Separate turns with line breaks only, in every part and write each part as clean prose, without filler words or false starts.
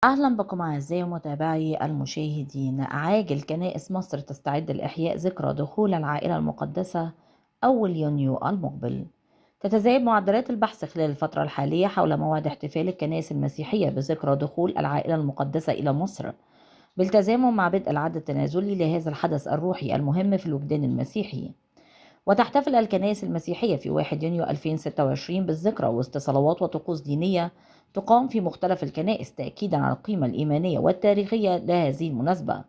أهلا بكم أعزائي متابعي المشاهدين. عاجل كنائس مصر تستعد لإحياء ذكرى دخول العائلة المقدسة أول يونيو المقبل. تتزايد معدلات البحث خلال الفترة الحالية حول موعد احتفال الكنائس المسيحية بذكرى دخول العائلة المقدسة إلى مصر، بالتزامن مع بدء العد التنازلي لهذا الحدث الروحي المهم في الوجدان المسيحي. وتحتفل الكنائس المسيحية في 1 يونيو 2026 بالذكرى وسط صلوات وطقوس دينية تقام في مختلف الكنائس تأكيدا على القيمة الإيمانية والتاريخية لهذه المناسبة.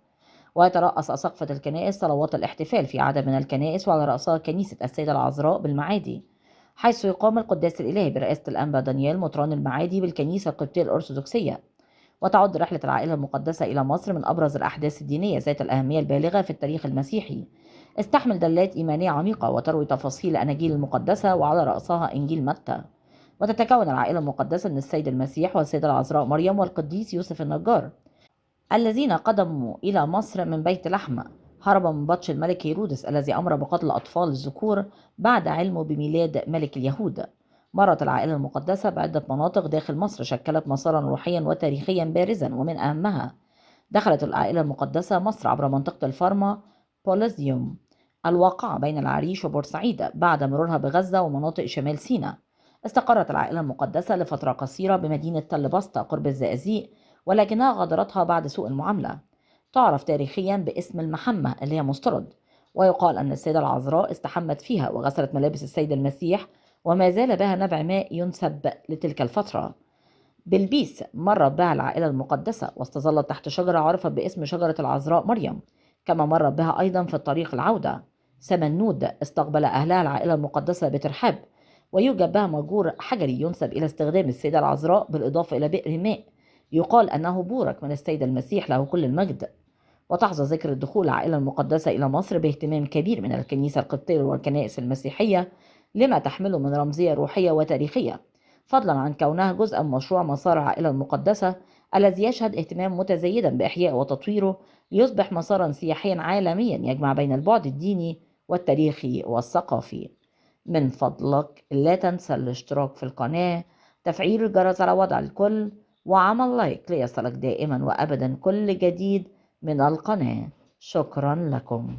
ويترأس أساقفة الكنائس صلوات الاحتفال في عدد من الكنائس، وعلى رأسها كنيسة السيدة العذراء بالمعادي، حيث يقام القداس الإلهي برئاسة الأنبا دانيال مطران المعادي بالكنيسة القبطية الأرثوذكسية. وتعد رحلة العائلة المقدسة إلى مصر من أبرز الأحداث الدينية ذات الأهمية البالغة في التاريخ المسيحي، استحمل دلالات إيمانية عميقة وتروي تفاصيل الأناجيل المقدسة وعلى رأسها إنجيل متى. وتتكون العائلة المقدسة من السيد المسيح والسيدة العذراء مريم والقديس يوسف النجار، الذين قدموا إلى مصر من بيت لحم، هربا من بطش الملك هيرودس الذي أمر بقتل الأطفال الذكور بعد علمه بميلاد ملك اليهود. مرت العائلة المقدسة بعدة مناطق داخل مصر شكلت مسارا روحيا وتاريخيا بارزا، ومن أهمها دخلت العائلة المقدسة مصر عبر منطقة الفارما بوليزيوم الواقعة بين العريش وبورسعيد بعد مرورها بغزة ومناطق شمال سيناء. استقرت العائلة المقدسة لفترة قصيرة بمدينة تل بسطة قرب الزقازيق، ولكنها غادرتها بعد سوء المعاملة. تعرف تاريخيا باسم المحمة اللي هي مسترد، ويقال أن السيدة العذراء استحمت فيها وغسلت ملابس السيد المسيح، وما زال بها نبع ماء ينسب لتلك الفترة. بلبيس مرت بها العائلة المقدسة واستظلت تحت شجرة عرفت باسم شجرة العذراء مريم، كما مرت بها أيضا في الطريق العودة. سمنود استقبل أهلها العائلة المقدسة بترحاب، ويوجد بها مجور حجري ينسب إلى استخدام السيدة العذراء، بالإضافة إلى بئر ماء يقال أنه بورك من السيد المسيح له كل المجد. وتحظى ذكرى دخول العائلة المقدسة إلى مصر باهتمام كبير من الكنيسة القبطية والكنائس المسيحية، لما تحمله من رمزية روحية وتاريخية، فضلا عن كونها جزء من مشروع مسار العائلة المقدسة الذي يشهد اهتمام متزايدا بإحياء وتطويره ليصبح مسارا سياحيا عالميا يجمع بين البعد الديني والتاريخي والثقافي. من فضلك لا تنسى الاشتراك في القناة، تفعيل الجرس على وضع الكل، وعمل لايك ليصلك دائما وأبدا كل جديد من القناة. شكرا لكم.